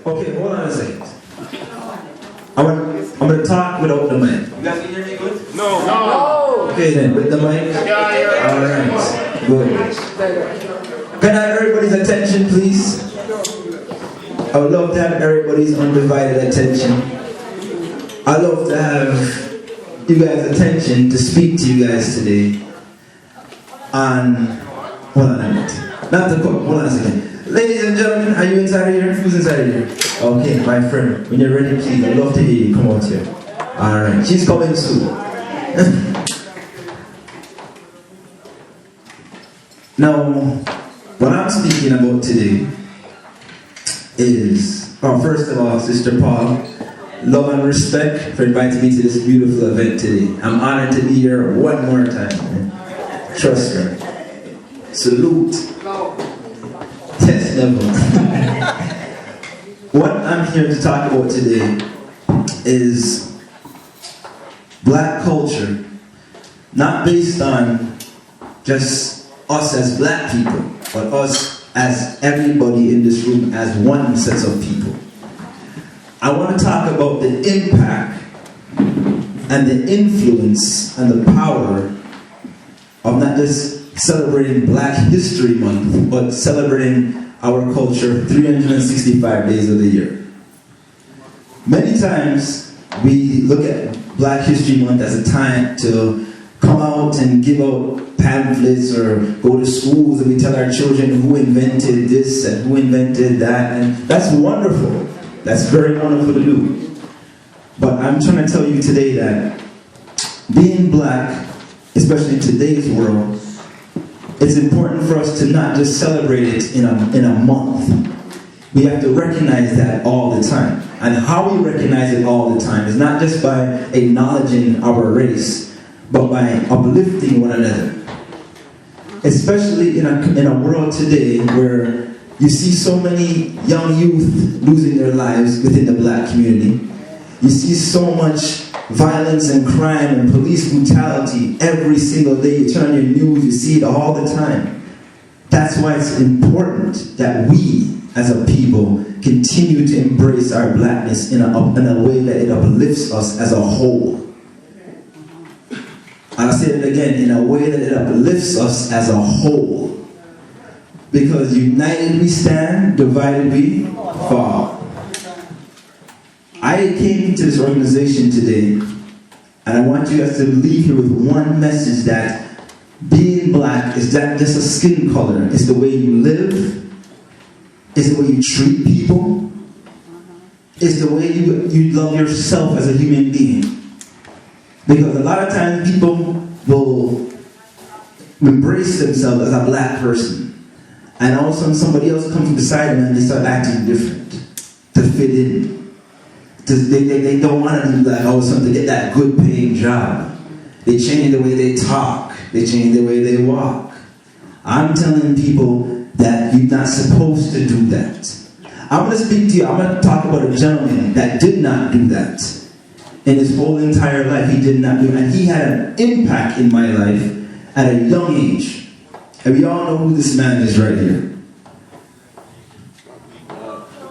Okay, hold on a second. I'm gonna talk without the mic. You guys can hear me good? No. Okay then, with the mic? Alright, good. Can I have everybody's attention, please? I would love to have everybody's undivided attention. I love to have you guys' attention to speak to you guys today on, hold on a minute. Not the cook, hold on a second. Ladies and gentlemen, are you inside of here? Who's inside of here? Okay, my friend, when you're ready, please, I'd love to hear you come out here. Alright, she's coming soon. Now, what I'm speaking about today is, first of all, Sister Powell, love and respect for inviting me to this beautiful event today. I'm honored to be here one more time. Trust me. Salute. Yes, never. What I'm here to talk about today is black culture, not based on just us as black people, but us as everybody in this room as one set of people. I want to talk about the impact and the influence and the power of not just celebrating Black History Month, but celebrating our culture 365 days of the year. Many times we look at Black History Month as a time to come out and give out pamphlets or go to schools and we tell our children who invented this and who invented that, and that's wonderful. That's very wonderful to do. But I'm trying to tell you today that being black, especially in today's world, it's important for us to not just celebrate it in a month. We have to recognize that all the time. And how we recognize it all the time is not just by acknowledging our race, but by uplifting one another. Especially in a world today where you see so many young youth losing their lives within the black community. You see so much violence and crime and police brutality every single day. You turn on your news, you see it all the time. That's why it's important that we, as a people, continue to embrace our blackness in a way that it uplifts us as a whole. And I'll say it again, in a way that it uplifts us as a whole. Because united we stand, divided we fall. I came to this organization today, and I want you guys to leave here with one message, that being black is not just a skin color. It's the way you live. It's the way you treat people. It's the way you love yourself as a human being. Because a lot of times people will embrace themselves as a black person, and all of a sudden somebody else comes beside them and they start acting different to fit in. They don't want to be black all of a sudden to get that good paying job. They change the way they talk. They change the way they walk. I'm telling people that you're not supposed to do that. I'm going to speak to you. I'm going to talk about a gentleman that did not do that. In his whole entire life, he did not do it. And he had an impact in my life at a young age. And we all know who this man is right here.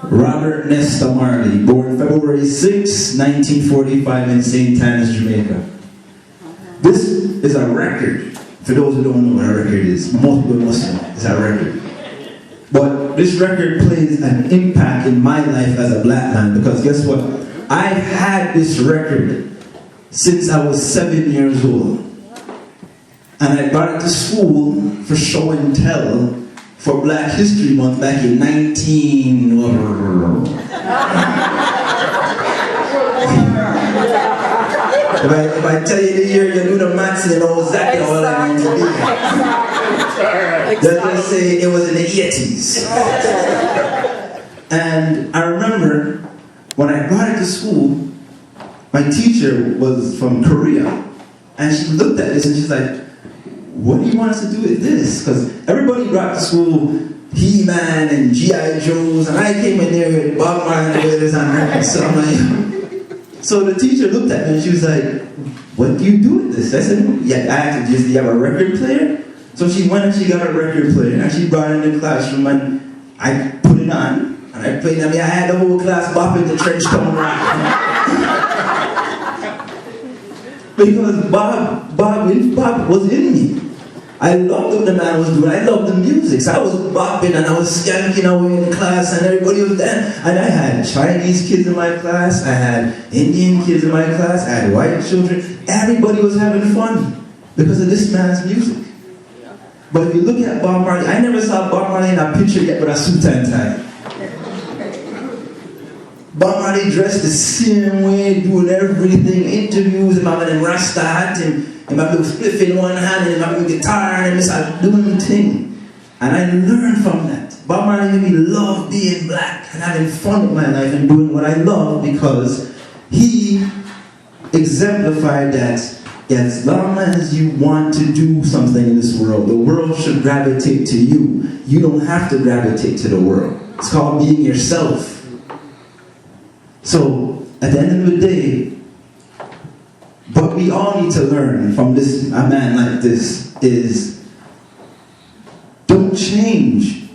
Robert Nesta Marley, born February 6, 1945 in St. Anne's, Jamaica. This is a record. For those who don't know what a record is, most people must know it's a record. But this record plays an impact in my life as a black man, because guess what? I've had this record since I was 7 years old. And I brought it to school for show and tell for Black History Month back in 19... If I tell you the year, you do the maths and you know exactly what I mean to be. Let's say it was in the 80s. And I remember when I brought it to school, my teacher was from Korea. And she looked at this and she's like, what do you want us to do with this? Because everybody brought to school He-Man and G.I. Joes, and I came in there with Bob Marley and so I'm like, so the teacher looked at me and she was like, what do you do with this? I said, yeah, I had to just, do you have a record player? So she went and she got a record player and she brought it in the classroom and I put it on and And I played, I had the whole class bopping the trench town rock. Because Bob was in me. I loved what the man was doing. I loved the music. So I was bopping and I was skanking away in class and everybody was there. And I had Chinese kids in my class. I had Indian kids in my class. I had white children. Everybody was having fun because of this man's music. But if you look at Bob Marley, I never saw Bob Marley in a picture yet with a suit and tie. Bob Marley dressed the same way, doing everything, interviews, and having a Rasta hat, and having a spliff in one hand, and having a guitar, and he started doing thing. And I learned from that. Bob Marley made me love being black and having fun with my life and doing what I love because he exemplified that as long as you want to do something in this world, the world should gravitate to you. You don't have to gravitate to the world. It's called being yourself. So, at the end of the day, what we all need to learn from a man like this is don't change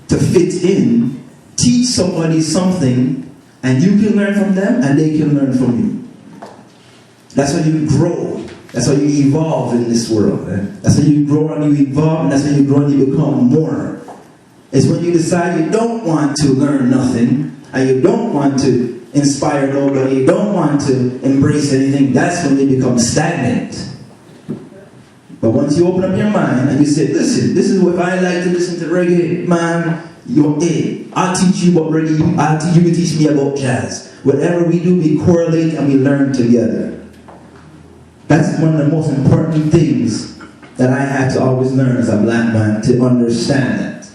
to fit in. Teach somebody something and you can learn from them and they can learn from you. That's how you grow. That's how you evolve in this world. That's how you grow and you evolve, and that's how you grow and you become more. It's when you decide you don't want to learn nothing and you don't want to inspire nobody, you don't want to embrace anything, that's when you become stagnant. But once you open up your mind and you say, listen, this is what I like to listen to reggae, man, I'll teach you about reggae, you teach me about jazz. Whatever we do, we correlate and we learn together. That's one of the most important things that I had to always learn as a black man, to understand that.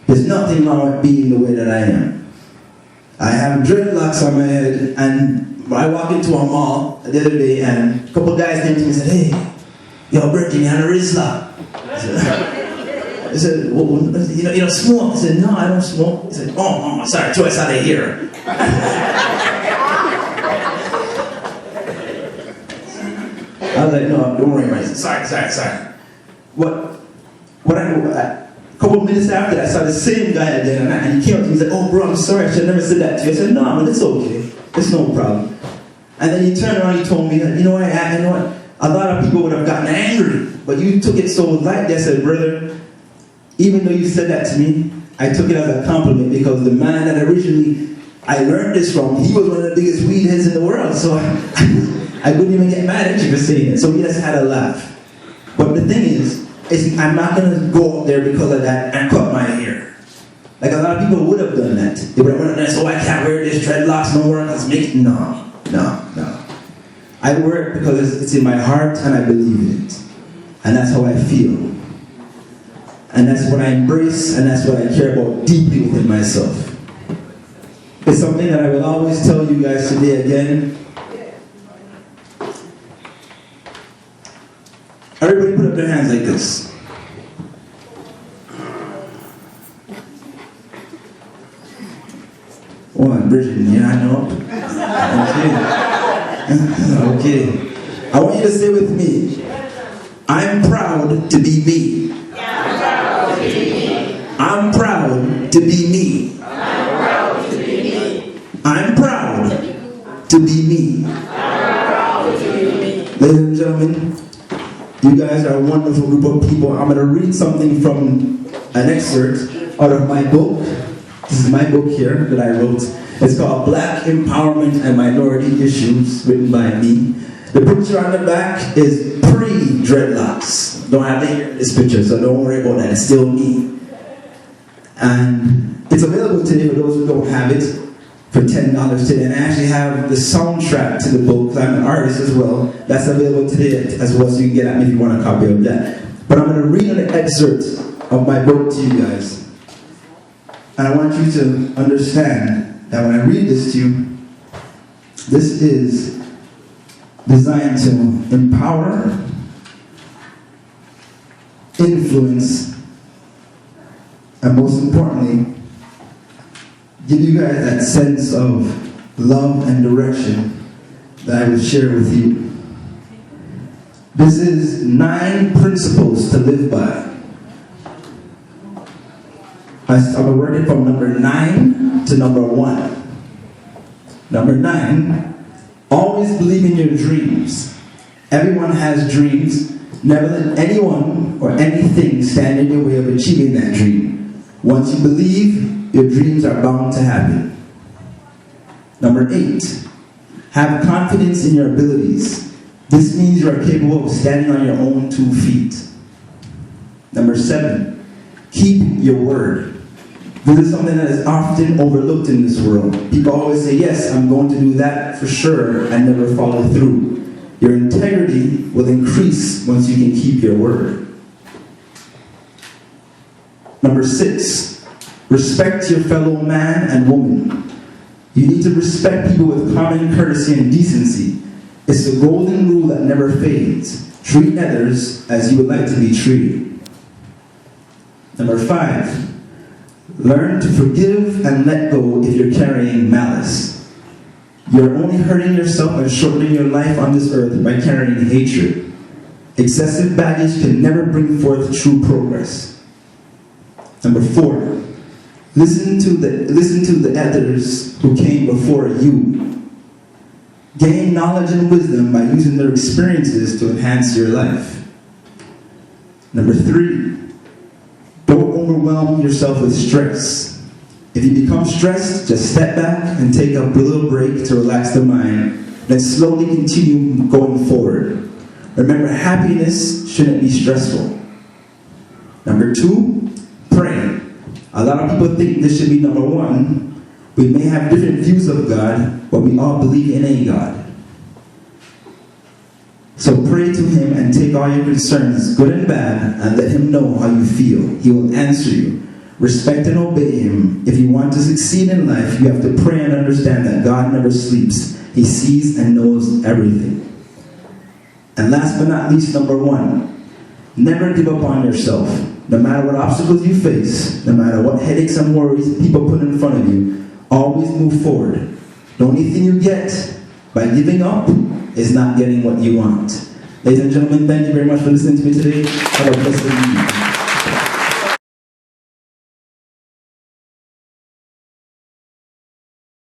There's nothing wrong with being the way that I am. I have dreadlocks on my head, and I walked into a mall the other day, and a couple of guys came to me and said, hey, yo, Bertie, you had a Rizla. I said, well, you don't smoke? I said, no, I don't smoke. He said, oh, sorry, Joyce out of here. I was like, no, don't worry, man. Sorry. A couple of minutes after that, I saw the same guy again, and he came up to me and said, oh, bro, I'm sorry, I should have never said that to you. I said, no, man, it's okay. It's no problem. And then he turned around and he told me that, you know what, a lot of people would have gotten angry, but you took it so lightly. I said, brother, even though you said that to me, I took it as a compliment because the man that originally I learned this from, he was one of the biggest weed heads in the world, so I couldn't even get mad at you for saying it. So we just had a laugh. But the thing is I'm not going to go up there because of that and cut my hair. Like a lot of people would have done that. They would have went up there and said, oh, I can't wear this dreadlocks no more because it's making... No. I wear it because it's in my heart and I believe in it. And that's how I feel. And that's what I embrace and that's what I care about deeply within myself. It's something that I will always tell you guys today again. Everybody put up their hands like this. One, Bridget, yeah, I know. Okay. I want you to say with me, I'm proud to be me. I'm proud to be me. I'm proud to be me. Ladies and gentlemen, you guys are a wonderful group of people. I'm going to read something from an excerpt out of my book. This is my book here that I wrote. It's called Black Empowerment and Minority Issues, written by me. The picture on the back is pre-dreadlocks. Don't have to hear this picture, so don't worry about that. It's still me. And it's available today for those who don't have it for $10 today. And I actually have the soundtrack to the book, because I'm an artist as well. That's available today as well, so you can get at me if you want a copy of that. But I'm going to read an excerpt of my book to you guys. And I want you to understand that when I read this to you, this is designed to empower, influence, and most importantly, give you guys that sense of love and direction that I will share with you. This is 9 principles to live by. I'm working from number 9 to number 1. Number 9, always believe in your dreams. Everyone has dreams. Never let anyone or anything stand in your way of achieving that dream. Once you believe, your dreams are bound to happen. Number 8, have confidence in your abilities. This means you are capable of standing on your own 2 feet. Number 7, keep your word. This is something that is often overlooked in this world. People always say, yes, I'm going to do that for sure, and never follow through. Your integrity will increase once you can keep your word. Number 6, respect your fellow man and woman. You need to respect people with common courtesy and decency. It's the golden rule that never fades. Treat others as you would like to be treated. Number 5, learn to forgive and let go if you're carrying malice. You're only hurting yourself and shortening your life on this earth by carrying hatred. Excessive baggage can never bring forth true progress. Number 4, listen to the others who came before you. Gain knowledge and wisdom by using their experiences to enhance your life. Number 3, don't overwhelm yourself with stress. If you become stressed, just step back and take a little break to relax the mind, then slowly continue going forward. Remember, happiness shouldn't be stressful. Number 2, pray. A lot of people think this should be number 1. We may have different views of God, but we all believe in a God. So pray to Him and take all your concerns, good and bad, and let Him know how you feel. He will answer you. Respect and obey Him. If you want to succeed in life, you have to pray and understand that God never sleeps. He sees and knows everything. And last but not least, number 1, never give up on yourself. No matter what obstacles you face, no matter what headaches and worries people put in front of you, always move forward. The only thing you get by giving up is not getting what you want. Ladies and gentlemen, thank you very much for listening to me today. Have a blessed evening.